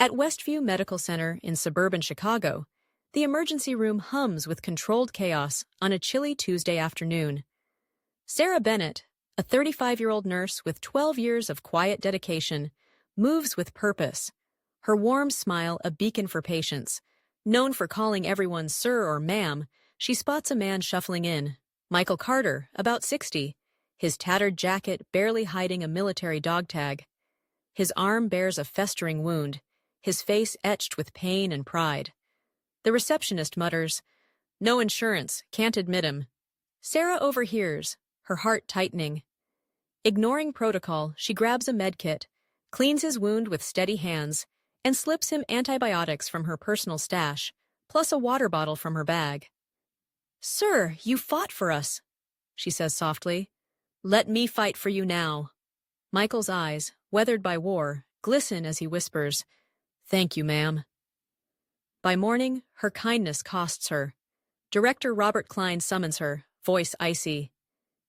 At Westview Medical Center in suburban Chicago, the emergency room hums with controlled chaos on a chilly Tuesday afternoon. Sarah Bennett, a 35-year-old nurse with 12 years of quiet dedication, moves with purpose, her warm smile a beacon for patients. Known for calling everyone sir or ma'am, she spots a man shuffling in, Michael Carter, about 60, his tattered jacket barely hiding a military dog tag. His arm bears a festering wound, his face etched with pain and pride. The receptionist mutters, "No insurance, can't admit him." Sarah overhears, her heart tightening. Ignoring protocol, she grabs a med kit, cleans his wound with steady hands, and slips him antibiotics from her personal stash, plus a water bottle from her bag. "Sir, you fought for us," she says softly. "Let me fight for you now." Michael's eyes, weathered by war, glisten as he whispers, "Thank you, ma'am." By morning, her kindness costs her. Director Robert Klein summons her, voice icy.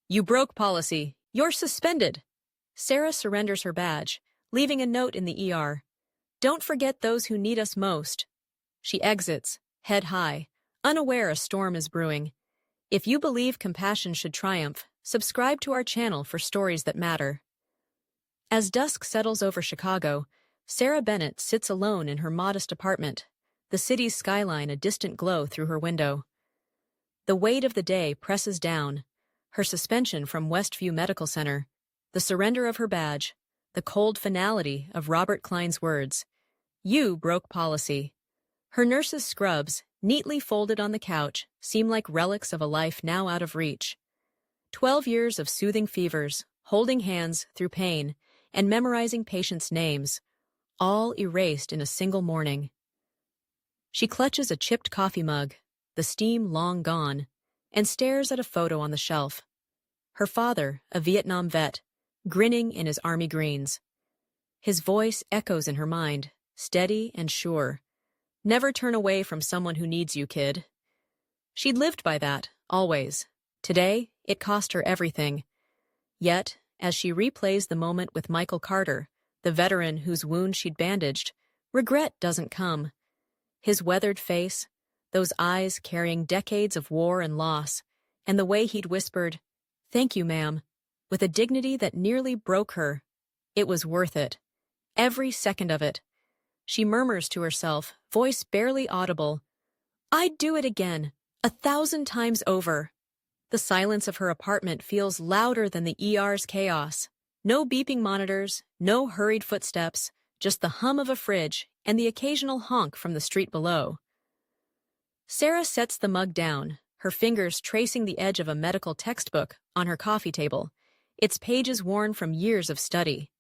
"You broke policy. You're suspended." Sarah surrenders her badge, leaving a note in the ER. "Don't forget those who need us most." She exits, head high, unaware a storm is brewing. If you believe compassion should triumph, subscribe to our channel for stories that matter. As dusk settles over Chicago, Sarah Bennett sits alone in her modest apartment, the city's skyline a distant glow through her window. The weight of the day presses down, her suspension from Westview Medical Center, the surrender of her badge, the cold finality of Robert Klein's words. "You broke policy." Her nurse's scrubs, neatly folded on the couch, seem like relics of a life now out of reach. 12 years of soothing fevers, holding hands through pain, and memorizing patients' names, all erased in a single morning. She clutches a chipped coffee mug, the steam long gone, and stares at a photo on the shelf. Her father, a Vietnam vet, grinning in his army greens. His voice echoes in her mind, steady and sure. "Never turn away from someone who needs you, kid." She'd lived by that, always. Today, it cost her everything. Yet, as she replays the moment with Michael Carter, the veteran whose wound she'd bandaged, regret doesn't come. His weathered face, those eyes carrying decades of war and loss, and the way he'd whispered, "Thank you, ma'am," with a dignity that nearly broke her. It was worth it. Every second of it. She murmurs to herself, voice barely audible, "I'd do it again, 1,000 times over." The silence of her apartment feels louder than the ER's chaos. No beeping monitors, no hurried footsteps, just the hum of a fridge and the occasional honk from the street below. Sarah sets the mug down, her fingers tracing the edge of a medical textbook on her coffee table, its pages worn from years of study.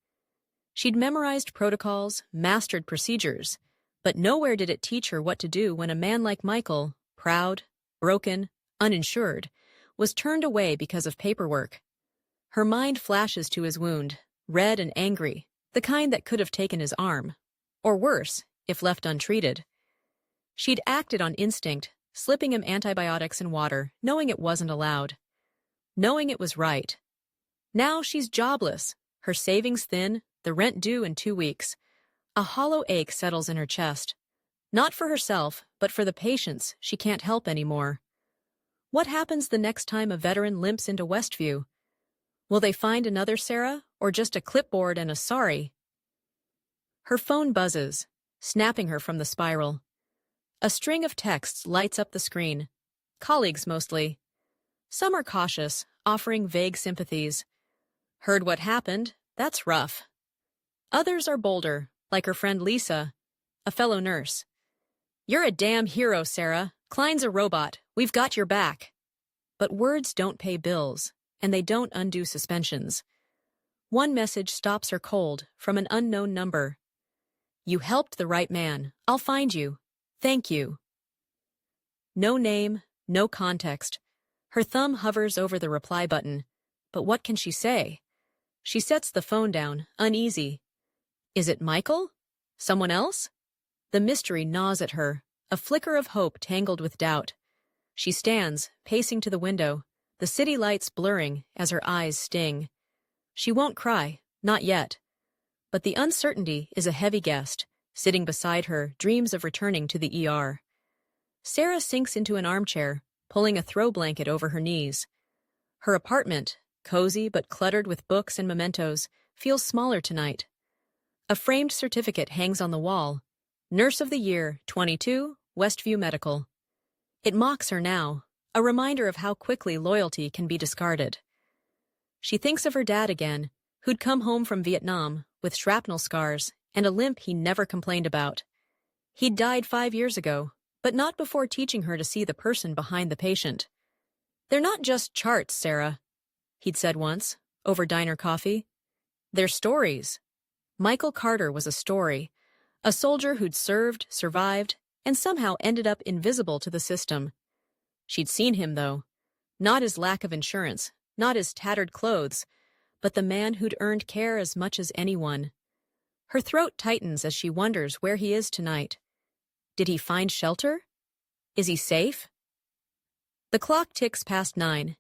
She'd memorized protocols, mastered procedures, but nowhere did it teach her what to do when a man like Michael, proud, broken, uninsured, was turned away because of paperwork. Her mind flashes to his wound, red and angry, the kind that could have taken his arm. Or worse, if left untreated. She'd acted on instinct, slipping him antibiotics and water, knowing it wasn't allowed. Knowing it was right. Now she's jobless, her savings thin, the rent due in 2 weeks. A hollow ache settles in her chest. Not for herself, but for the patients she can't help anymore. What happens the next time a veteran limps into Westview? Will they find another Sarah, or just a clipboard and a sorry? Her phone buzzes, snapping her from the spiral. A string of texts lights up the screen. Colleagues mostly. Some are cautious, offering vague sympathies. "Heard what happened? That's rough." Others are bolder, like her friend Lisa, a fellow nurse. "You're a damn hero, Sarah. Klein's a robot. We've got your back." But words don't pay bills, and they don't undo suspensions. One message stops her cold from an unknown number. "You helped the right man. I'll find you. Thank you." No name, no context. Her thumb hovers over the reply button. But what can she say? She sets the phone down, uneasy. Is it Michael? Someone else? The mystery gnaws at her, a flicker of hope tangled with doubt. She stands, pacing to the window, the city lights blurring as her eyes sting. She won't cry, not yet. But the uncertainty is a heavy guest, Sitting beside her, dreams of returning to the ER. Sarah sinks into an armchair, pulling a throw blanket over her knees. Her apartment, cozy but cluttered with books and mementos, feels smaller tonight. A framed certificate hangs on the wall. Nurse of the Year, 22, Westview Medical. It mocks her now, a reminder of how quickly loyalty can be discarded. She thinks of her dad again, who'd come home from Vietnam with shrapnel scars and a limp he never complained about. He'd died 5 years ago, but not before teaching her to see the person behind the patient. "They're not just charts, Sarah," he'd said once, over diner coffee. "They're stories." Michael Carter was a story, a soldier who'd served, survived, and somehow ended up invisible to the system. She'd seen him, though. Not his lack of insurance, not his tattered clothes, but the man who'd earned care as much as anyone. Her throat tightens as she wonders where he is tonight. Did he find shelter? Is he safe? The clock ticks past 9,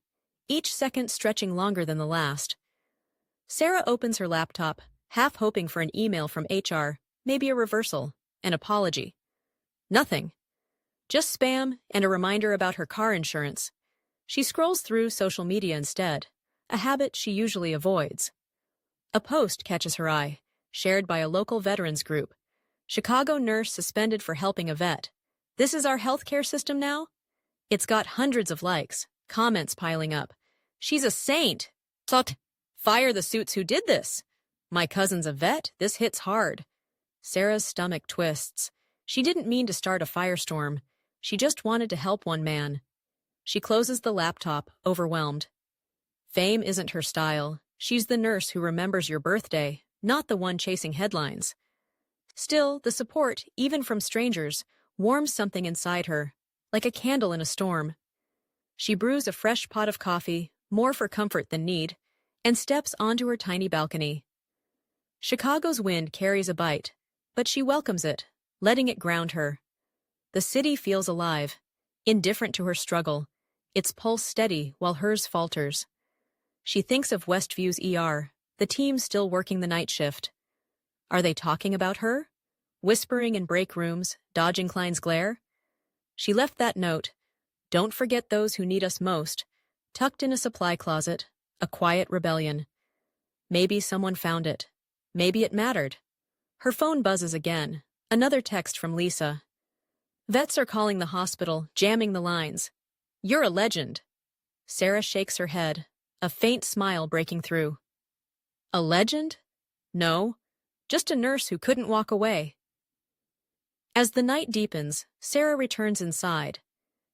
each second stretching longer than the last. Sarah opens her laptop, half hoping for an email from HR, maybe a reversal, an apology. Nothing. Just spam and a reminder about her car insurance. She scrolls through social media instead, a habit she usually avoids. A post catches her eye, shared by a local veterans group. Chicago nurse suspended for helping a vet. This is our healthcare system now? It's got hundreds of likes, comments piling up. She's a saint. Sot. Fire the suits who did this. My cousin's a vet, this hits hard. Sarah's stomach twists. She didn't mean to start a firestorm. She just wanted to help one man. She closes the laptop, overwhelmed. Fame isn't her style. She's the nurse who remembers your birthday, not the one chasing headlines. Still, the support, even from strangers, warms something inside her, like a candle in a storm. She brews a fresh pot of coffee, more for comfort than need, and steps onto her tiny balcony. Chicago's wind carries a bite, but she welcomes it, letting it ground her. The city feels alive, indifferent to her struggle, its pulse steady while hers falters. She thinks of Westview's ER, the team still working the night shift. Are they talking about her? Whispering in break rooms, dodging Klein's glare? She left that note, "Don't forget those who need us most," tucked in a supply closet, a quiet rebellion. Maybe someone found it. Maybe it mattered. Her phone buzzes again, another text from Lisa. "Vets are calling the hospital, jamming the lines. You're a legend." Sarah shakes her head, a faint smile breaking through. A legend? No, just a nurse who couldn't walk away. As the night deepens, Sarah returns inside,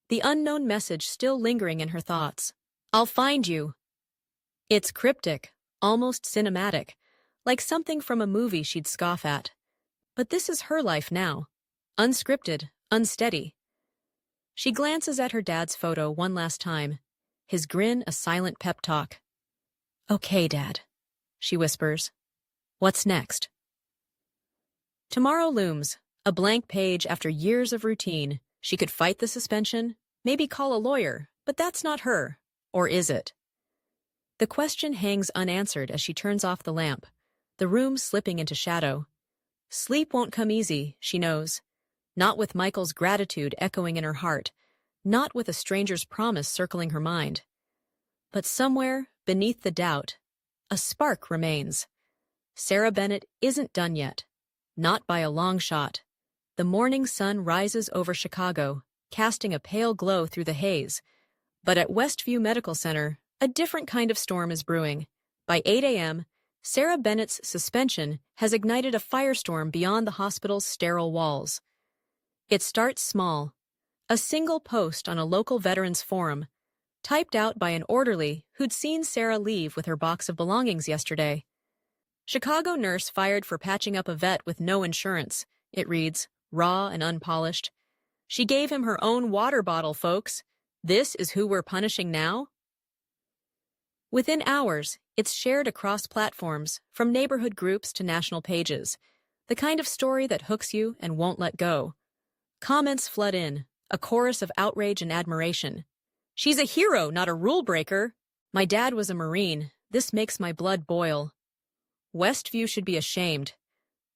the unknown message still lingering in her thoughts. "I'll find you." It's cryptic, almost cinematic, like something from a movie she'd scoff at. But this is her life now, unscripted, unsteady. She glances at her dad's photo one last time, his grin a silent pep talk. "Okay, Dad," she whispers. "What's next?" Tomorrow looms, a blank page after years of routine. She could fight the suspension, maybe call a lawyer, but that's not her. Or is it? The question hangs unanswered as she turns off the lamp, the room slipping into shadow. Sleep won't come easy, she knows. Not with Michael's gratitude echoing in her heart, not with a stranger's promise circling her mind. But somewhere, beneath the doubt, a spark remains. Sarah Bennett isn't done yet. Not by a long shot. The morning sun rises over Chicago, casting a pale glow through the haze. But at Westview Medical Center, a different kind of storm is brewing. By 8 a.m., Sarah Bennett's suspension has ignited a firestorm beyond the hospital's sterile walls. It starts small. A single post on a local veterans forum, typed out by an orderly who'd seen Sarah leave with her box of belongings yesterday. Chicago nurse fired for patching up a vet with no insurance, it reads, raw and unpolished. She gave him her own water bottle, folks. This is who we're punishing now? Within hours, it's shared across platforms, from neighborhood groups to national pages, the kind of story that hooks you and won't let go. Comments flood in, a chorus of outrage and admiration. "She's a hero, not a rule breaker. My dad was a Marine. This makes my blood boil. Westview should be ashamed.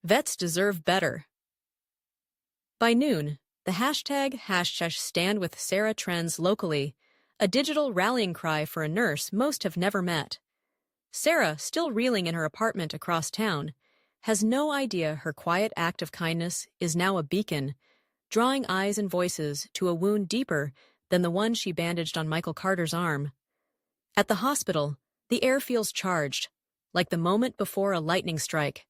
Vets deserve better." By noon, the #StandWithSarah trends locally, a digital rallying cry for a nurse most have never met. Sarah, still reeling in her apartment across town, has no idea her quiet act of kindness is now a beacon, drawing eyes and voices to a wound deeper than the one she bandaged on Michael Carter's arm. At the hospital, the air feels charged, like the moment before a lightning strike.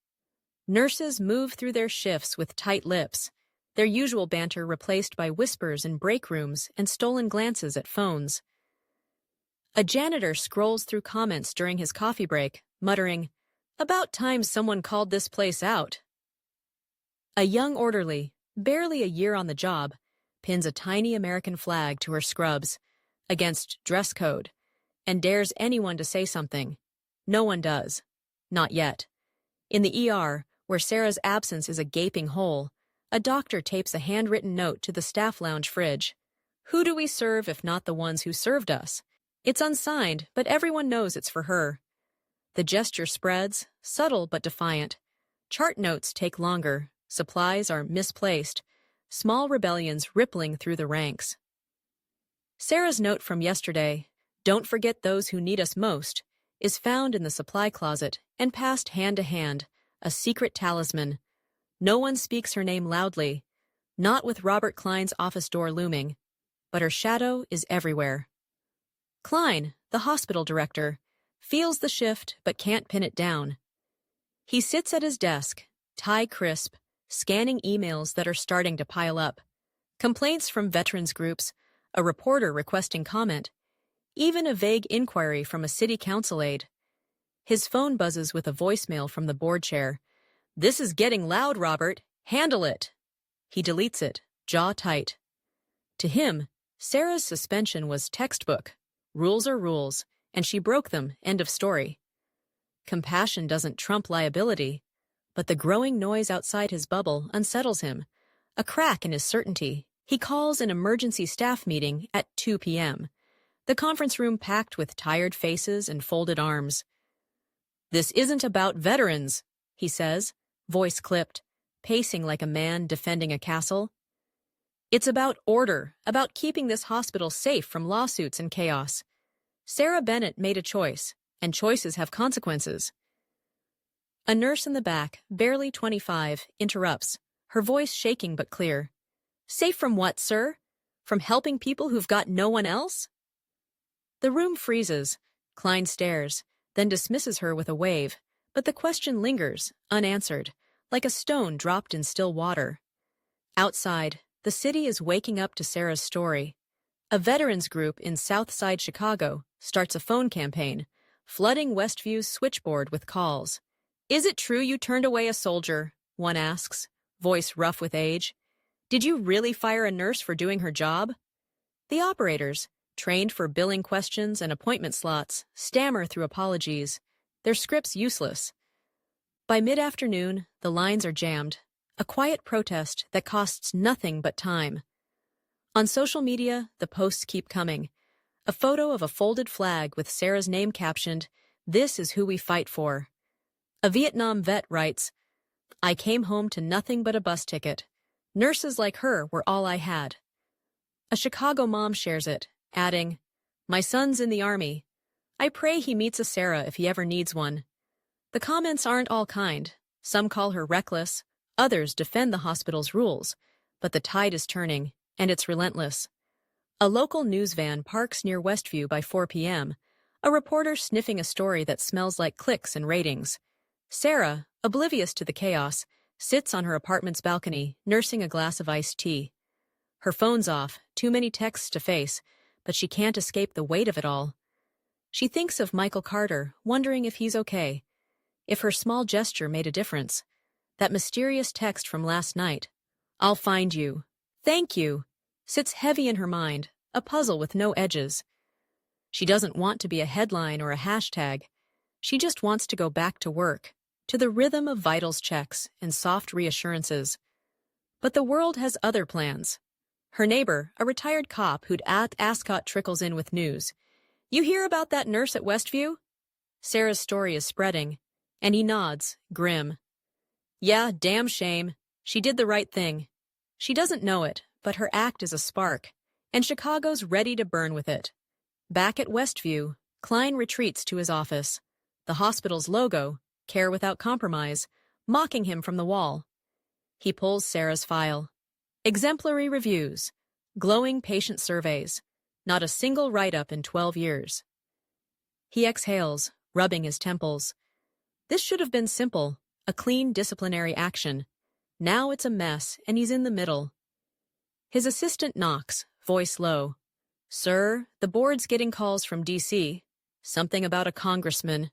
Nurses move through their shifts with tight lips, their usual banter replaced by whispers in break rooms and stolen glances at phones. A janitor scrolls through comments during his coffee break, muttering, "About time someone called this place out." A young orderly, barely a year on the job, pins a tiny American flag to her scrubs, against dress code, and dares anyone to say something. No one does. Not yet. In the ER, where Sarah's absence is a gaping hole, a doctor tapes a handwritten note to the staff lounge fridge. "Who do we serve if not the ones who served us?" It's unsigned, but everyone knows it's for her. The gesture spreads, subtle but defiant. Chart notes take longer, supplies are misplaced, small rebellions rippling through the ranks. Sarah's note from yesterday, "Don't forget those who need us most," is found in the supply closet and passed hand to hand, a secret talisman. No one speaks her name loudly, not with Robert Klein's office door looming, but her shadow is everywhere. Klein, the hospital director, feels the shift but can't pin it down. He sits at his desk, tie crisp, scanning emails that are starting to pile up. Complaints from veterans groups, a reporter requesting comment, even a vague inquiry from a city council aide. His phone buzzes with a voicemail from the board chair. "This is getting loud, Robert. Handle it." He deletes it, jaw tight. To him, Sarah's suspension was textbook. Rules are rules, and she broke them, end of story. Compassion doesn't trump liability, but the growing noise outside his bubble unsettles him. A crack in his certainty. He calls an emergency staff meeting at 2 p.m., the conference room packed with tired faces and folded arms. "This isn't about veterans," he says, voice clipped, pacing like a man defending a castle. "It's about order, about keeping this hospital safe from lawsuits and chaos." Sarah Bennett made a choice, and choices have consequences. A nurse in the back, barely 25, interrupts, her voice shaking but clear. "Safe from what, sir? From helping people who've got no one else?" The room freezes. Klein stares, then dismisses her with a wave, but the question lingers, unanswered, like a stone dropped in still water. Outside, the city is waking up to Sarah's story. A veterans group in Southside Chicago starts a phone campaign, flooding Westview's switchboard with calls. "Is it true you turned away a soldier?" one asks, voice rough with age. "Did you really fire a nurse for doing her job?" The operators, trained for billing questions and appointment slots, stammer through apologies, their scripts useless. By mid-afternoon, the lines are jammed, a quiet protest that costs nothing but time. On social media, the posts keep coming. A photo of a folded flag with Sarah's name captioned, "This is who we fight for." A Vietnam vet writes, "I came home to nothing but a bus ticket. Nurses like her were all I had." A Chicago mom shares it, adding, "My son's in the Army. I pray he meets a Sarah if he ever needs one." The comments aren't all kind. Some call her reckless, others defend the hospital's rules, but the tide is turning, and it's relentless. A local news van parks near Westview by 4 p.m., a reporter sniffing a story that smells like clicks and ratings. Sarah, oblivious to the chaos, sits on her apartment's balcony, nursing a glass of iced tea. Her phone's off, too many texts to face, but she can't escape the weight of it all. She thinks of Michael Carter, wondering if he's okay, if her small gesture made a difference. That mysterious text from last night, "I'll find you. Thank you," sits heavy in her mind, a puzzle with no edges. She doesn't want to be a headline or a hashtag. She just wants to go back to work, to the rhythm of vitals checks and soft reassurances. But the world has other plans. Her neighbor, a retired cop who'd Ascot, trickles in with news. "You hear about that nurse at Westview?" Sarah's story is spreading, and he nods, grim. "Yeah, damn shame. She did the right thing." She doesn't know it, but her act is a spark, and Chicago's ready to burn with it. Back at Westview, Klein retreats to his office. The hospital's logo, Care Without Compromise, mocking him from the wall. He pulls Sarah's file. Exemplary reviews, glowing patient surveys, not a single write-up in 12 years. He exhales, rubbing his temples. This should have been simple, a clean disciplinary action. Now it's a mess, and he's in the middle. His assistant knocks, voice low. "Sir, the board's getting calls from D.C. Something about a congressman."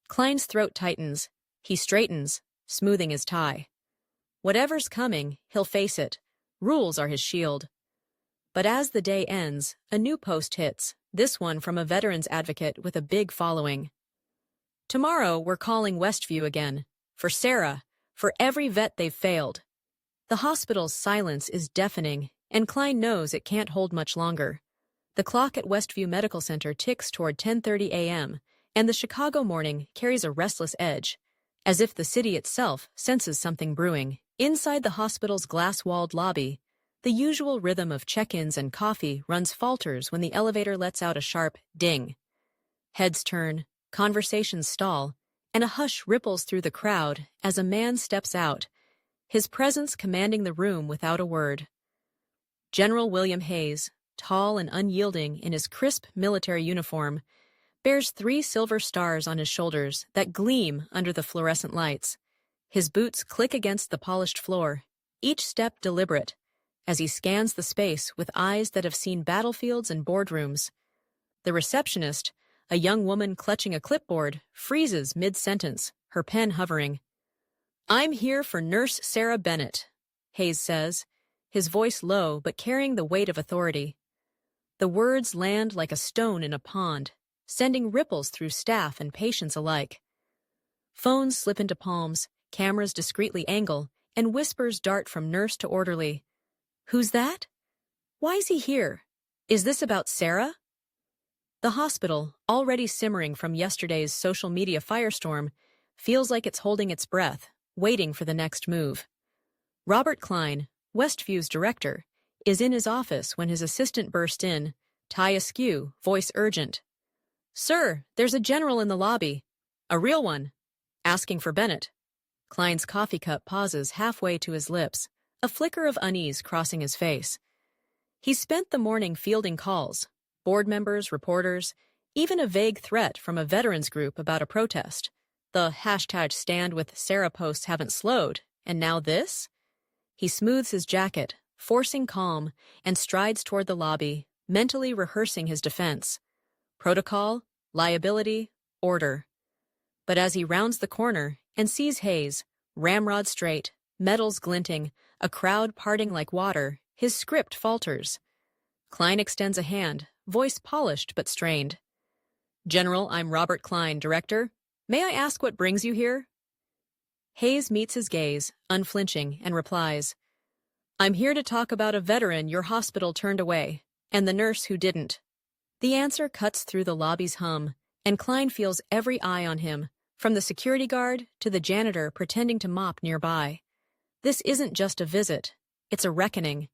Klein's throat tightens. He straightens, smoothing his tie. Whatever's coming, he'll face it. Rules are his shield. But as the day ends, a new post hits, this one from a veterans advocate with a big following. "Tomorrow, we're calling Westview again. For Sarah, for every vet they've failed." The hospital's silence is deafening, and Klein knows it can't hold much longer. The clock at Westview Medical Center ticks toward 10:30 a.m., and the Chicago morning carries a restless edge, as if the city itself senses something brewing. Inside the hospital's glass-walled lobby, the usual rhythm of check-ins and coffee runs falters when the elevator lets out a sharp ding. Heads turn, conversations stall, and a hush ripples through the crowd as a man steps out, his presence commanding the room without a word. General William Hayes, tall and unyielding in his crisp military uniform, bears 3 silver stars on his shoulders that gleam under the fluorescent lights. His boots click against the polished floor, each step deliberate, as he scans the space with eyes that have seen battlefields and boardrooms. The receptionist, a young woman clutching a clipboard, freezes mid-sentence, her pen hovering. "I'm here for Nurse Sarah Bennett," Hayes says, his voice low but carrying the weight of authority. The words land like a stone in a pond, sending ripples through staff and patients alike. Phones slip into palms, cameras discreetly angle, and whispers dart from nurse to orderly. "Who's that? Why is he here? Is this about Sarah?" The hospital, already simmering from yesterday's social media firestorm, feels like it's holding its breath, waiting for the next move. Robert Klein, Westview's director, is in his office when his assistant bursts in, tie askew, voice urgent. "Sir, there's a general in the lobby. A real one. Asking for Bennett." Klein's coffee cup pauses halfway to his lips, a flicker of unease crossing his face. He's spent the morning fielding calls, board members, reporters, even a vague threat from a veterans group about a protest. The #stand with Sarah posts haven't slowed, and now this? He smooths his jacket, forcing calm, and strides toward the lobby, mentally rehearsing his defense. Protocol, liability, order. But as he rounds the corner and sees Hayes, ramrod straight, medals glinting, a crowd parting like water, his script falters. Klein extends a hand, voice polished but strained. "General, I'm Robert Klein, director. May I ask what brings you here?" Hayes meets his gaze, unflinching, and replies, "I'm here to talk about a veteran your hospital turned away, and the nurse who didn't." The answer cuts through the lobby's hum, and Klein feels every eye on him, from the security guard to the janitor pretending to mop nearby. This isn't just a visit, it's a reckoning.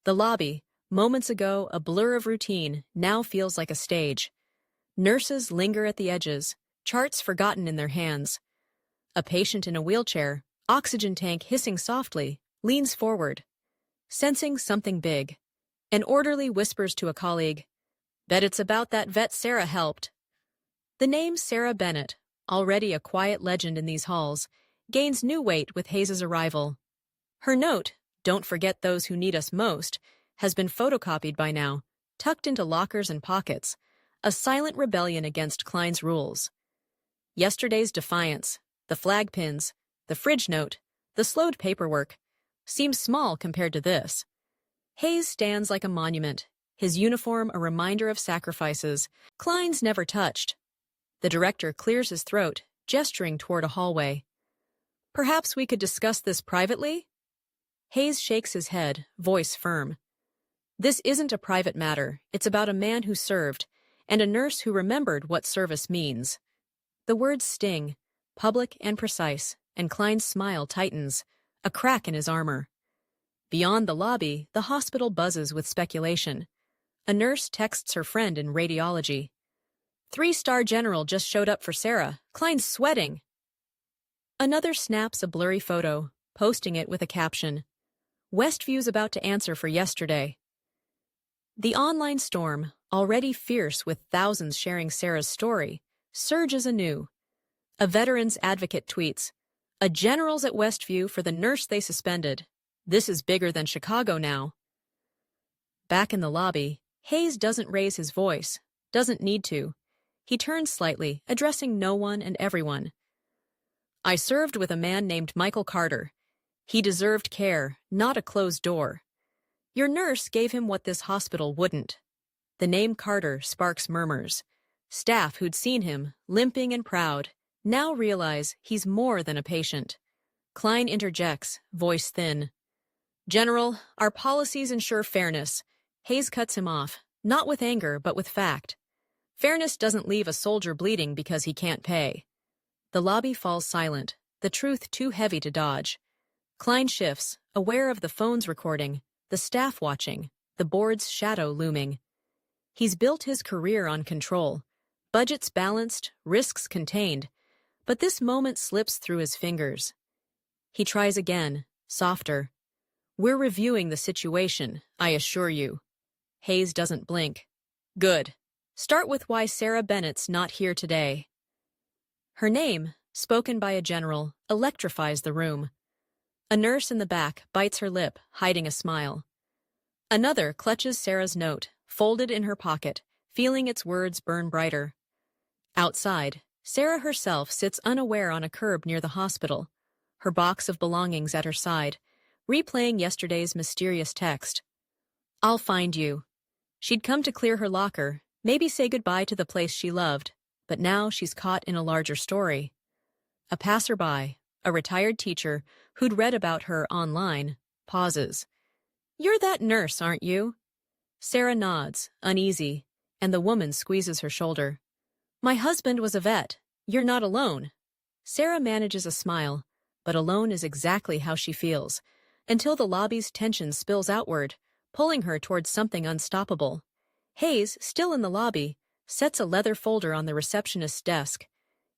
The lobby, moments ago a blur of routine, now feels like a stage. Nurses linger at the edges, charts forgotten in their hands. A patient in a wheelchair, oxygen tank hissing softly, leans forward. Sensing something big, an orderly whispers to a colleague, "Bet it's about that vet Sarah helped." The name Sarah Bennett, already a quiet legend in these halls, gains new weight with Hayes' arrival. Her note, "Don't forget those who need us most," has been photocopied by now, tucked into lockers and pockets, a silent rebellion against Klein's rules. Yesterday's defiance, the flag pins, the fridge note, the slowed paperwork, seems small compared to this. Hayes stands like a monument, his uniform a reminder of sacrifices Klein's never touched. The director clears his throat, gesturing toward a hallway. "Perhaps we could discuss this privately?" Hayes shakes his head, voice firm. "This isn't a private matter. It's about a man who served, and a nurse who remembered what service means." The words sting, public and precise, and Klein's smile tightens, a crack in his armor. Beyond the lobby, the hospital buzzes with speculation. A nurse texts her friend in radiology. Three-star general just showed up for Sarah. Klein's sweating. Another snaps a blurry photo, posting it with a caption. Westview's about to answer for yesterday. The online storm, already fierce with thousands sharing Sarah's story, surges anew. A veterans advocate tweets, "A general's at Westview for the nurse they suspended. This is bigger than Chicago now." Back in the lobby, Hayes doesn't raise his voice, doesn't need to. He turns slightly, addressing no one and everyone. "I served with a man named Michael Carter. He deserved care, not a closed door. Your nurse gave him what this hospital wouldn't." The name Carter sparks murmurs. Staff who'd seen him, limping and proud, now realize he's more than a patient. Klein interjects, voice thin. "General, our policies ensure fairness." Hayes cuts him off, not with anger but with fact. Fairness doesn't leave a soldier bleeding because he can't pay. The lobby falls silent, the truth too heavy to dodge. Klein shifts, aware of the phone's recording, the staff watching, the board's shadow looming. He's built his career on control. Budgets balanced, risks contained. But this moment slips through his fingers. He tries again, softer. "We're reviewing the situation, I assure you." Hayes doesn't blink. "Good. Start with why Sarah Bennett's not here today." Her name, spoken by a general, electrifies the room. A nurse in the back bites her lip, hiding a smile. Another clutches Sarah's note, folded in her pocket, feeling its words burn brighter. Outside, Sarah herself sits unaware on a curb near the hospital, her box of belongings at her side, replaying yesterday's mysterious text. "I'll find you." She'd come to clear her locker, maybe say goodbye to the place she loved, but now she's caught in a larger story. A passerby, a retired teacher who'd read about her online, pauses. "You're that nurse, aren't you?" Sarah nods, uneasy, and the woman squeezes her shoulder. "My husband was a vet. You're not alone." Sarah manages a smile, but alone is exactly how she feels, until the lobby's tension spills outward, pulling her towards something unstoppable. Hayes, still in the lobby, sets a leather folder on the receptionist's desk,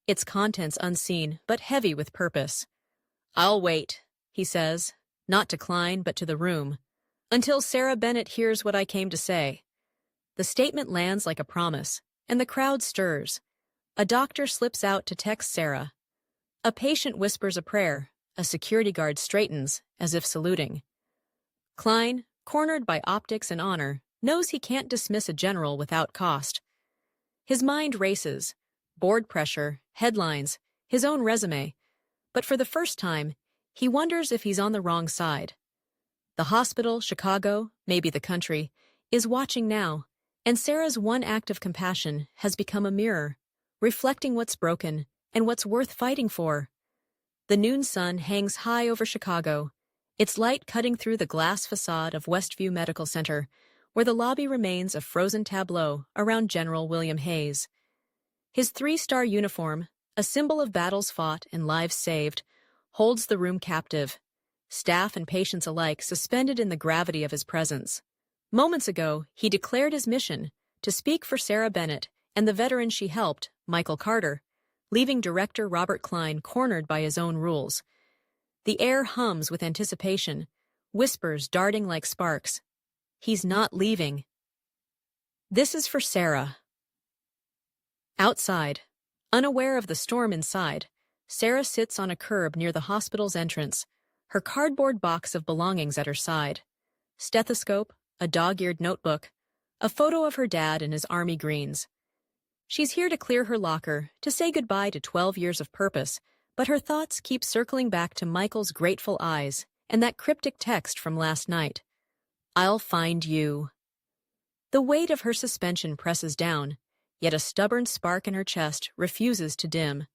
its contents unseen but heavy with purpose. "I'll wait," he says, not to Klein but to the room, "until Sarah Bennett hears what I came to say." The statement lands like a promise, and the crowd stirs. A doctor slips out to text Sarah. A patient whispers a prayer. A security guard straightens, as if saluting. Klein, cornered by optics and honor, knows he can't dismiss a general without cost. His mind races. Board pressure, headlines, his own resume. But for the first time, he wonders if he's on the wrong side. The hospital, Chicago, maybe the country, is watching now, and Sarah's one act of compassion has become a mirror, reflecting what's broken and what's worth fighting for. The noon sun hangs high over Chicago, its light cutting through the glass facade of Westview Medical Center, where the lobby remains a frozen tableau around General William Hayes. His three-star uniform, a symbol of battles fought and lives saved, holds the room captive, staff and patients alike suspended in the gravity of his presence. Moments ago, he declared his mission to speak for Sarah Bennett and the veteran she helped, Michael Carter, leaving director Robert Klein cornered by his own rules. The air hums with anticipation, whispers darting like sparks. He's not leaving. This is for Sarah. Outside, unaware of the storm inside, Sarah sits on a curb near the hospital's entrance, her cardboard box of belongings at her side. Stethoscope, a dog-eared notebook, a photo of her dad in his army greens. She's here to clear her locker, to say goodbye to 12 years of purpose, but her thoughts keep circling back to Michael's grateful eyes and that cryptic text from last night. "I'll find you." The weight of her suspension presses down, yet a stubborn spark in her chest refuses to dim.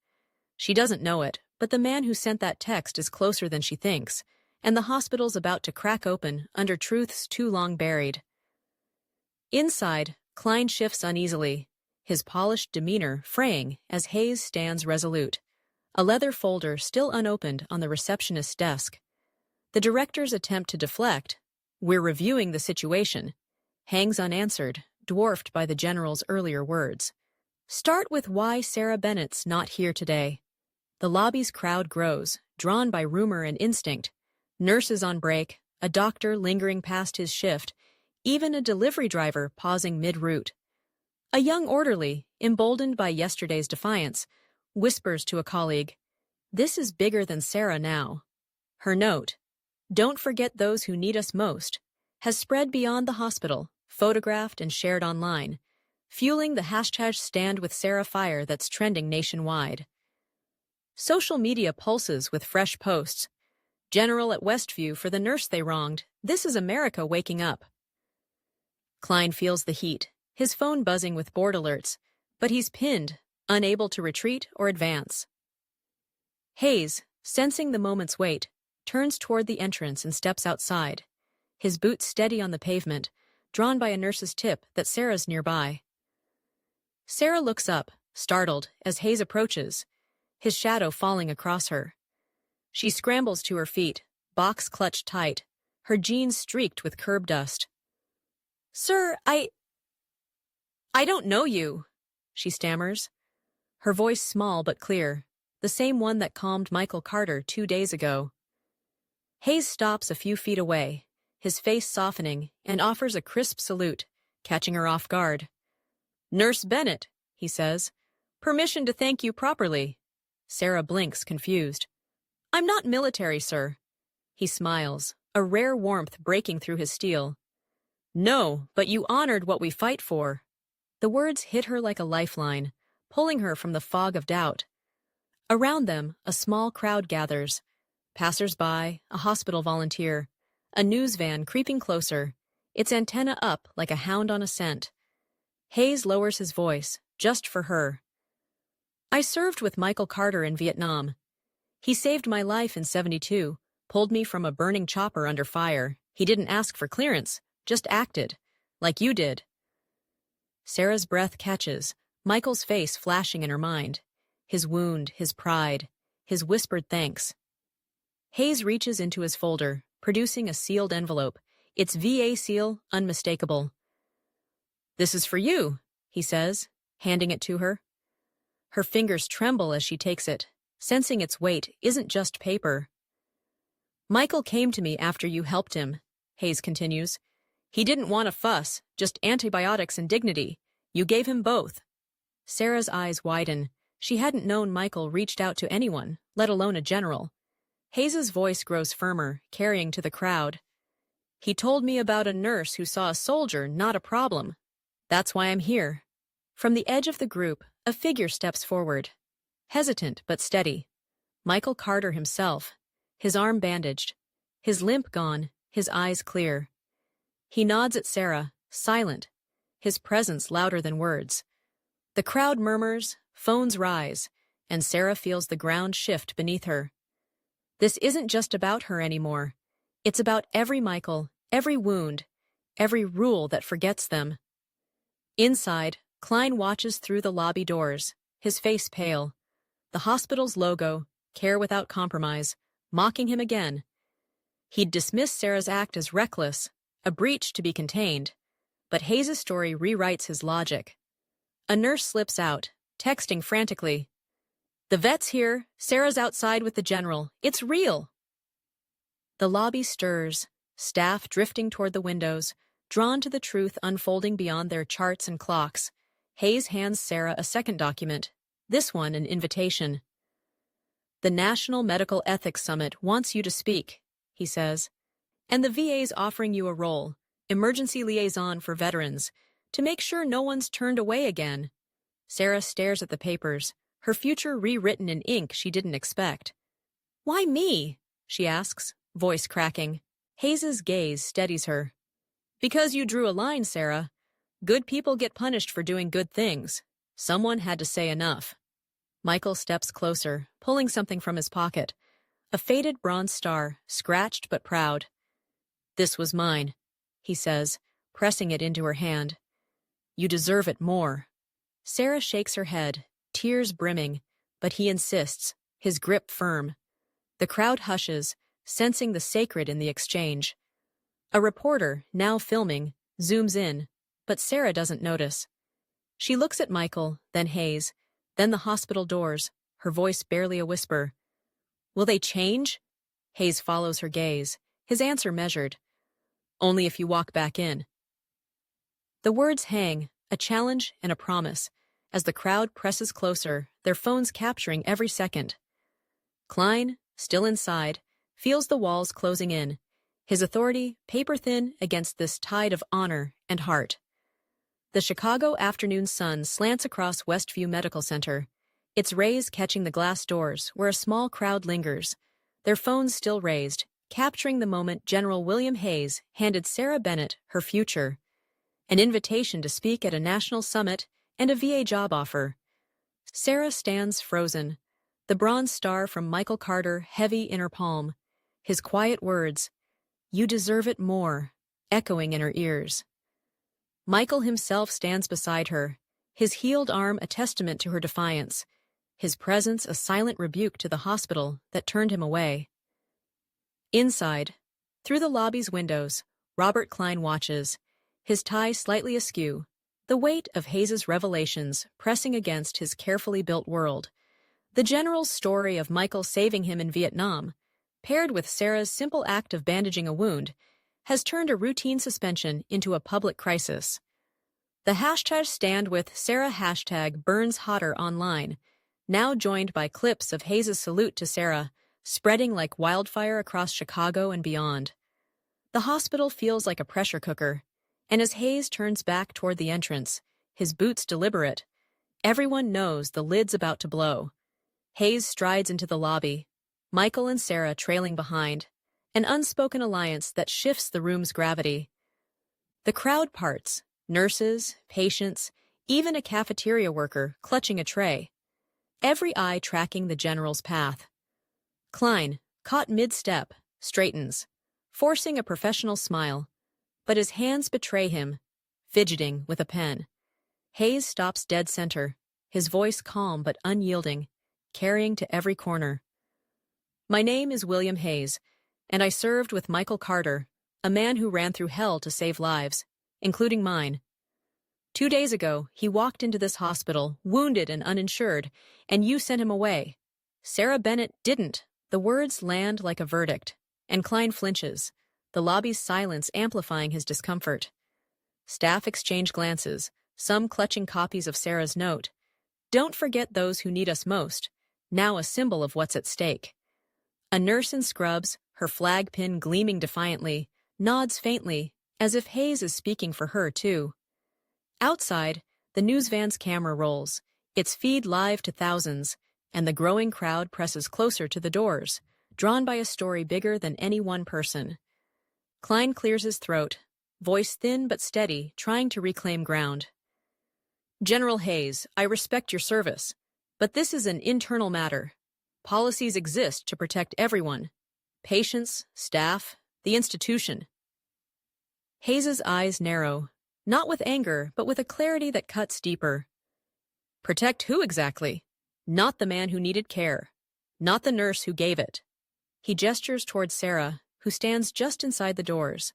She doesn't know it, but the man who sent that text is closer than she thinks, and the hospital's about to crack open under truths too long buried. Inside, Klein shifts uneasily, his polished demeanor fraying as Hayes stands resolute, a leather folder still unopened on the receptionist's desk. The director's attempt to deflect, "We're reviewing the situation," hangs unanswered, dwarfed by the general's earlier words. Start with why Sarah Bennett's not here today. The lobby's crowd grows, drawn by rumor and instinct. Nurses on break, a doctor lingering past his shift, even a delivery driver pausing mid-route. A young orderly, emboldened by yesterday's defiance, whispers to a colleague, "This is bigger than Sarah now." Her note, "Don't forget those who need us most," has spread beyond the hospital, photographed and shared online, fueling the hashtag #StandWithSarah fire that's trending nationwide. Social media pulses with fresh posts. General at Westview for the nurse they wronged. This is America waking up. Klein feels the heat, his phone buzzing with board alerts, but he's pinned, unable to retreat or advance. Hayes, sensing the moment's weight, turns toward the entrance and steps outside, his boots steady on the pavement, drawn by a nurse's tip that Sarah's nearby. Sarah looks up, startled, as Hayes approaches, his shadow falling across her. She scrambles to her feet, box clutched tight, her jeans streaked with curb dust. "Sir, I don't know you," she stammers, her voice small but clear, the same one that calmed Michael Carter 2 days ago. Hayes stops a few feet away, his face softening, and offers a crisp salute, catching her off guard. "Nurse Bennett," he says. "Permission to thank you properly." Sarah blinks, confused. "I'm not military, sir." He smiles, a rare warmth breaking through his steel. "No, but you honored what we fight for." The words hit her like a lifeline, pulling her from the fog of doubt. Around them, a small crowd gathers. Passers-by, a hospital volunteer, a news van creeping closer, its antenna up like a hound on a scent. Hayes lowers his voice, just for her. "I served with Michael Carter in Vietnam. He saved my life in '72, pulled me from a burning chopper under fire. He didn't ask for clearance, just acted, like you did." Sarah's breath catches, Michael's face flashing in her mind. His wound, his pride, his whispered thanks. Hayes reaches into his folder, producing a sealed envelope, its VA seal unmistakable. "This is for you," he says, handing it to her. Her fingers tremble as she takes it, sensing its weight isn't just paper. "Michael came to me after you helped him," Hayes continues. "He didn't want a fuss, just antibiotics and dignity. You gave him both." Sarah's eyes widen. She hadn't known Michael reached out to anyone, let alone a general. Hayes's voice grows firmer, carrying to the crowd. "He told me about a nurse who saw a soldier, not a problem. That's why I'm here." From the edge of the group, a figure steps forward. Hesitant but steady. Michael Carter himself, his arm bandaged, his limp gone, his eyes clear. He nods at Sarah, silent, his presence louder than words. The crowd murmurs, phones rise, and Sarah feels the ground shift beneath her. This isn't just about her anymore. It's about every Michael, every wound, every rule that forgets them. Inside, Klein watches through the lobby doors, his face pale. The hospital's logo, care without compromise, mocking him again. He'd dismissed Sarah's act as reckless, a breach to be contained. But Hayes' story rewrites his logic. A nurse slips out, texting frantically. "The vet's here. Sarah's outside with the general. It's real." The lobby stirs, staff drifting toward the windows, drawn to the truth unfolding beyond their charts and clocks. Hayes hands Sarah a second document, this one an invitation. "The National Medical Ethics Summit wants you to speak," he says. "And the VA's offering you a role, emergency liaison for veterans, to make sure no one's turned away again." Sarah stares at the papers, her future rewritten in ink she didn't expect. "Why me?" she asks, voice cracking. Hayes' gaze steadies her. "Because you drew a line, Sarah. Good people get punished for doing good things. Someone had to say enough." Michael steps closer, pulling something from his pocket. A faded bronze star, scratched but proud. "This was mine," he says, pressing it into her hand. "You deserve it more." Sarah shakes her head, tears brimming, but he insists, his grip firm. The crowd hushes, sensing the sacred in the exchange. A reporter, now filming, zooms in, but Sarah doesn't notice. She looks at Michael, then Hayes, then the hospital doors, her voice barely a whisper. Will they change? Hayes follows her gaze, his answer measured. Only if you walk back in. The words hang, a challenge and a promise, as the crowd presses closer, their phones capturing every second. Klein, still inside, feels the walls closing in, his authority paper-thin against this tide of honor and heart. The Chicago afternoon sun slants across Westview Medical Center, its rays catching the glass doors where a small crowd lingers, their phones still raised, capturing the moment General William Hayes handed Sarah Bennett her future, an invitation to speak at a national summit and a VA job offer. Sarah stands frozen, the bronze star from Michael Carter heavy in her palm, his quiet words, "You deserve it more," echoing in her ears. Michael himself stands beside her, his healed arm a testament to her defiance, his presence a silent rebuke to the hospital that turned him away. Inside, through the lobby's windows, Robert Klein watches, his tie slightly askew, the weight of Hayes's revelations pressing against his carefully built world. The general's story of Michael saving him in Vietnam, paired with Sarah's simple act of bandaging a wound, has turned a routine suspension into a public crisis. The hashtag Stand With Sarah hashtag burns hotter online, now joined by clips of Hayes' salute to Sarah, spreading like wildfire across Chicago and beyond. The hospital feels like a pressure cooker, and as Hayes turns back toward the entrance, his boots deliberate, everyone knows the lid's about to blow. Hayes strides into the lobby, Michael and Sarah trailing behind, an unspoken alliance that shifts the room's gravity. The crowd parts, nurses, patients, even a cafeteria worker clutching a tray, every eye tracking the general's path. Klein, caught mid-step, straightens, forcing a professional smile, but his hands betray him, fidgeting with a pen. Hayes stops dead center, his voice calm but unyielding, carrying to every corner. My name is William Hayes, and I served with Michael Carter, a man who ran through hell to save lives, including mine. 2 days ago, he walked into this hospital, wounded and uninsured, and you sent him away. Sarah Bennett didn't. The words land like a verdict, and Klein flinches, the lobby's silence amplifying his discomfort. Staff exchange glances, some clutching copies of Sarah's note. Don't forget those who need us most, now a symbol of what's at stake. A nurse in scrubs, her flag pin gleaming defiantly, nods faintly, as if Hayes is speaking for her, too. Outside, the news van's camera rolls, its feed live to thousands, and the growing crowd presses closer to the doors, drawn by a story bigger than any one person. Klein clears his throat, voice thin but steady, trying to reclaim ground. General Hayes, I respect your service, but this is an internal matter. Policies exist to protect everyone. Patients, staff, the institution. Hayes's eyes narrow, not with anger, but with a clarity that cuts deeper. Protect who exactly? Not the man who needed care. Not the nurse who gave it. He gestures towards Sarah, who stands just inside the doors,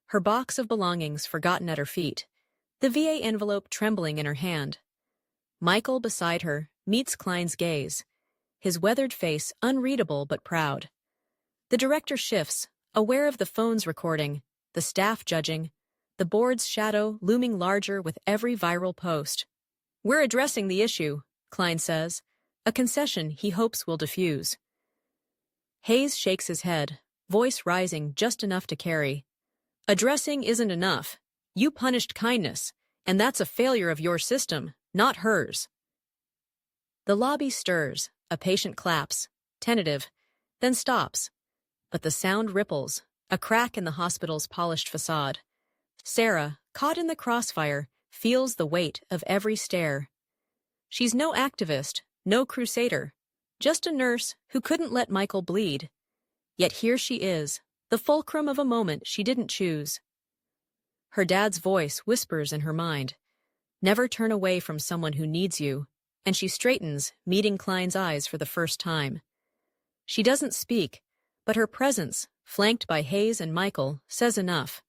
her box of belongings forgotten at her feet, the VA envelope trembling in her hand. Michael, beside her, meets Klein's gaze, his weathered face unreadable but proud. The director shifts, aware of the phone's recording, the staff judging, the board's shadow looming larger with every viral post. We're addressing the issue, Klein says, a concession he hopes will diffuse. Hayes shakes his head, voice rising just enough to carry. Addressing isn't enough. You punished kindness, and that's a failure of your system, not hers. The lobby stirs, a patient claps, tentative, then stops. But the sound ripples, a crack in the hospital's polished facade. Sarah, caught in the crossfire, feels the weight of every stare. She's no activist, no crusader, just a nurse who couldn't let Michael bleed. Yet here she is, the fulcrum of a moment she didn't choose. Her dad's voice whispers in her mind, never turn away from someone who needs you, and she straightens, meeting Klein's eyes for the first time. She doesn't speak, but her presence, flanked by Hayes and Michael, says enough.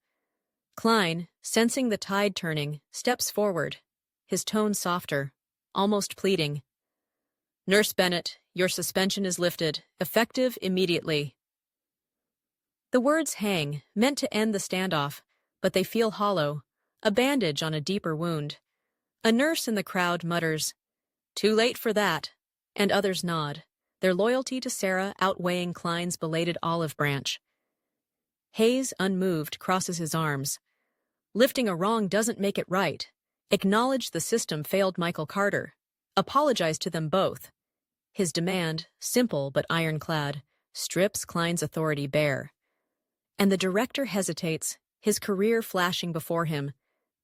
Klein, sensing the tide turning, steps forward, his tone softer, almost pleading. "Nurse Bennett, your suspension is lifted, effective immediately." The words hang, meant to end the standoff, but they feel hollow, a bandage on a deeper wound. A nurse in the crowd mutters, "Too late for that," and others nod, their loyalty to Sarah outweighing Klein's belated olive branch. Hayes, unmoved, crosses his arms. Lifting a wrong doesn't make it right. Acknowledge the system failed Michael Carter. Apologize to them both. His demand, simple but ironclad, strips Klein's authority bare. And the director hesitates, his career flashing before him.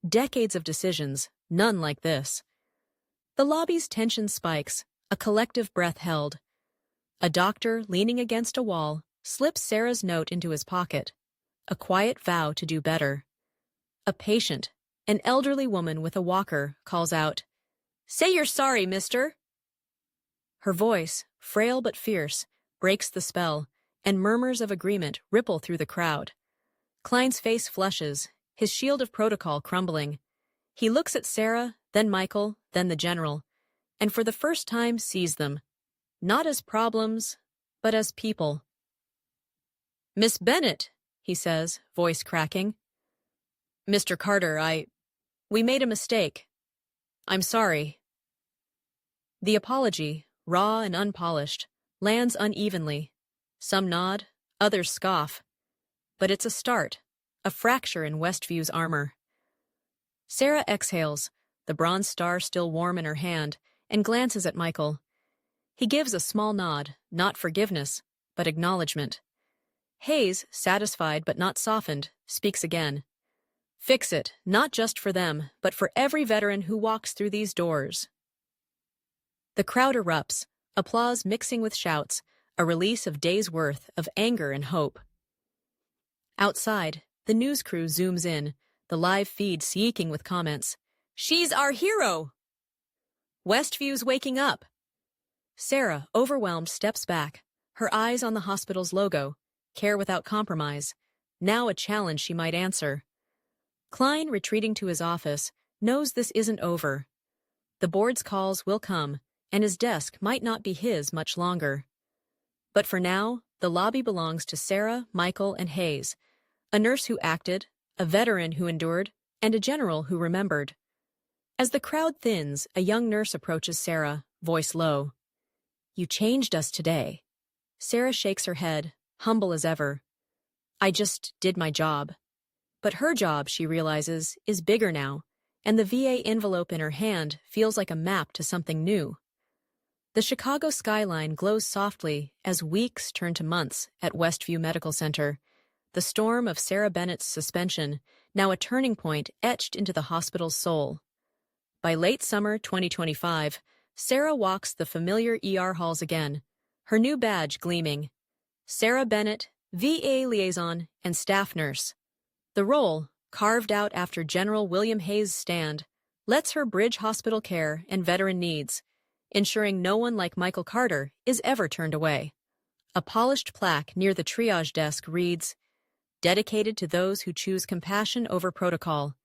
Decades of decisions, none like this. The lobby's tension spikes, a collective breath held. A doctor, leaning against a wall, slips Sarah's note into his pocket. A quiet vow to do better. A patient, an elderly woman with a walker, calls out, "Say you're sorry, mister." Her voice, frail but fierce, breaks the spell, and murmurs of agreement ripple through the crowd. Klein's face flushes, his shield of protocol crumbling. He looks at Sarah, then Michael, then the general, and for the first time sees them, not as problems, but as people. "Miss Bennett," he says, voice cracking. "Mr. Carter, we made a mistake. I'm sorry." The apology, raw and unpolished, lands unevenly. Some nod, others scoff. But it's a start, a fracture in Westview's armor. Sarah exhales, the bronze star still warm in her hand, and glances at Michael. He gives a small nod, not forgiveness, but acknowledgement. Hayes, satisfied but not softened, speaks again. "Fix it, not just for them, but for every veteran who walks through these doors." The crowd erupts, applause mixing with shouts, a release of days' worth of anger and hope. Outside, the news crew zooms in, the live feed seeking with comments. "She's our hero!" "Westview's waking up!" Sarah, overwhelmed, steps back, her eyes on the hospital's logo, care without compromise, now a challenge she might answer. Klein, retreating to his office, knows this isn't over. The board's calls will come, and his desk might not be his much longer. But for now, the lobby belongs to Sarah, Michael, and Hayes, a nurse who acted, a veteran who endured, and a general who remembered. As the crowd thins, a young nurse approaches Sarah, voice low. "You changed us today." Sarah shakes her head, humble as ever. "I just did my job." But her job, she realizes, is bigger now, and the VA envelope in her hand feels like a map to something new. The Chicago skyline glows softly as weeks turn to months at Westview Medical Center, the storm of Sarah Bennett's suspension, now a turning point etched into the hospital's soul. By late summer 2025, Sarah walks the familiar ER halls again, her new badge gleaming. Sarah Bennett, VA liaison and staff nurse. The role, carved out after General William Hayes' stand, lets her bridge hospital care and veteran needs, ensuring no one like Michael Carter is ever turned away. A polished plaque near the triage desk reads, "Dedicated to those who choose compassion over protocol."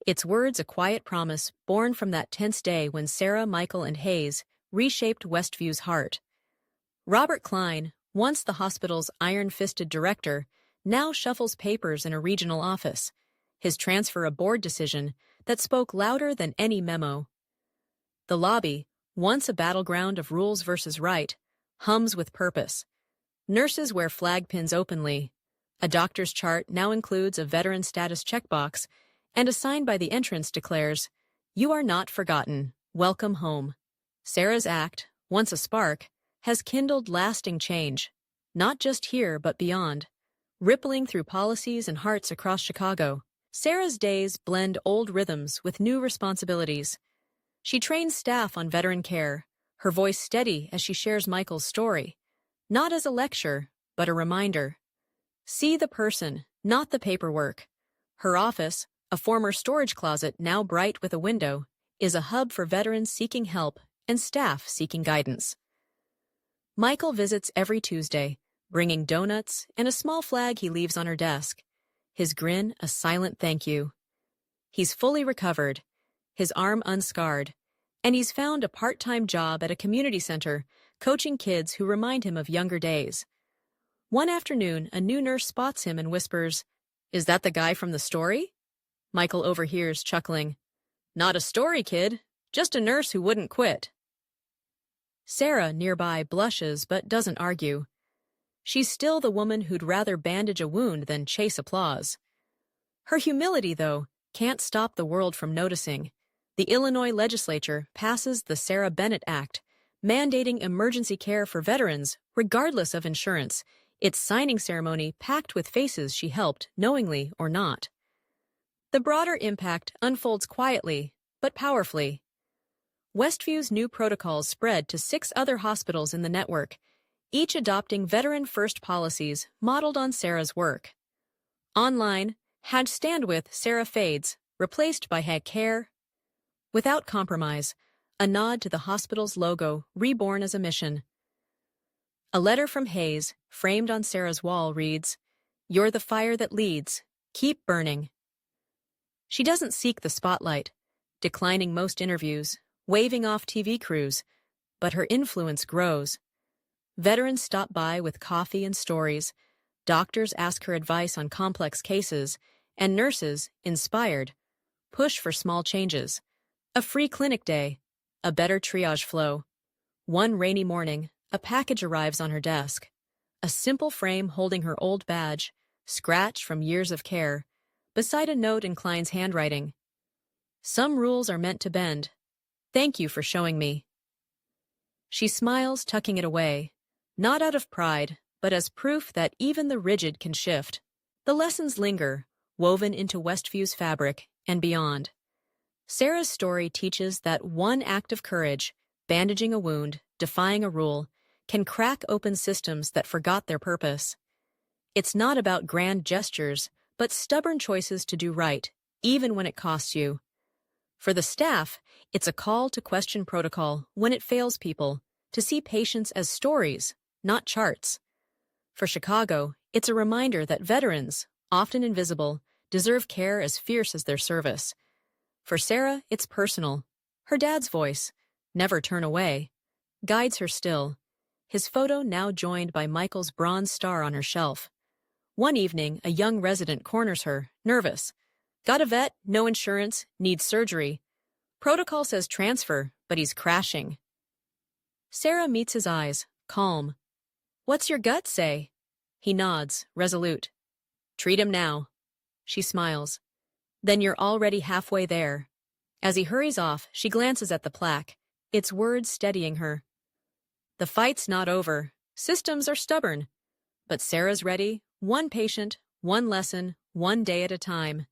Its words a quiet promise born from that tense day when Sarah, Michael, and Hayes reshaped Westview's heart. Robert Klein, once the hospital's iron-fisted director, now shuffles papers in a regional office, his transfer a board decision that spoke louder than any memo. The lobby, once a battleground of rules versus right, hums with purpose. Nurses wear flag pins openly. A doctor's chart now includes a veteran status checkbox, and a sign by the entrance declares, "You are not forgotten. Welcome home." Sarah's act, once a spark, has kindled lasting change, not just here but beyond, rippling through policies and hearts across Chicago. Sarah's days blend old rhythms with new responsibilities. She trains staff on veteran care, her voice steady as she shares Michael's story, not as a lecture, but a reminder. See the person, not the paperwork. Her office, a former storage closet now bright with a window, is a hub for veterans seeking help and staff seeking guidance. Michael visits every Tuesday, bringing donuts and a small flag he leaves on her desk, his grin a silent thank you. He's fully recovered, his arm unscarred, and he's found a part-time job at a community center coaching kids who remind him of younger days. One afternoon, a new nurse spots him and whispers, "Is that the guy from the story?" Michael overhears, chuckling, "Not a story, kid, just a nurse who wouldn't quit." Sarah, nearby, blushes but doesn't argue. She's still the woman who'd rather bandage a wound than chase applause. Her humility, though, can't stop the world from noticing. The Illinois legislature passes the Sarah Bennett Act, mandating emergency care for veterans regardless of insurance, its signing ceremony packed with faces she helped, knowingly or not. The broader impact unfolds quietly, but powerfully. Westview's new protocols spread to 6 other hospitals in the network, each adopting veteran-first policies modeled on Sarah's work. Online, #Stand with Sarah fades, replaced by #Care. Without compromise, a nod to the hospital's logo reborn as a mission. A letter from Hayes, framed on Sarah's wall, reads, "You're the fire that leads. Keep burning." She doesn't seek the spotlight, declining most interviews, waving off TV crews, but her influence grows. Veterans stop by with coffee and stories, doctors ask her advice on complex cases, and nurses, inspired, push for small changes. A free clinic day, a better triage flow. One rainy morning, a package arrives on her desk. A simple frame holding her old badge, scratched from years of care. Beside a note in Klein's handwriting. "Some rules are meant to bend. Thank you for showing me." She smiles, tucking it away, not out of pride, but as proof that even the rigid can shift. The lessons linger, woven into Westview's fabric and beyond. Sarah's story teaches that one act of courage, bandaging a wound, defying a rule, can crack open systems that forgot their purpose. It's not about grand gestures, but stubborn choices to do right, even when it costs you. For the staff, it's a call to question protocol when it fails people, to see patients as stories, not charts. For Chicago, it's a reminder that veterans, often invisible, deserve care as fierce as their service. For Sarah, it's personal. Her dad's voice, "Never turn away," guides her still, his photo now joined by Michael's bronze star on her shelf. One evening, a young resident corners her, nervous. "Got a vet, no insurance, needs surgery. Protocol says transfer, but he's crashing." Sarah meets his eyes, calm. "What's your gut say?" He nods, resolute. "Treat him now." She smiles. "Then you're already halfway there." As he hurries off, she glances at the plaque, its words steadying her. The fight's not over. Systems are stubborn. But Sarah's ready, one patient, one lesson, one day at a time.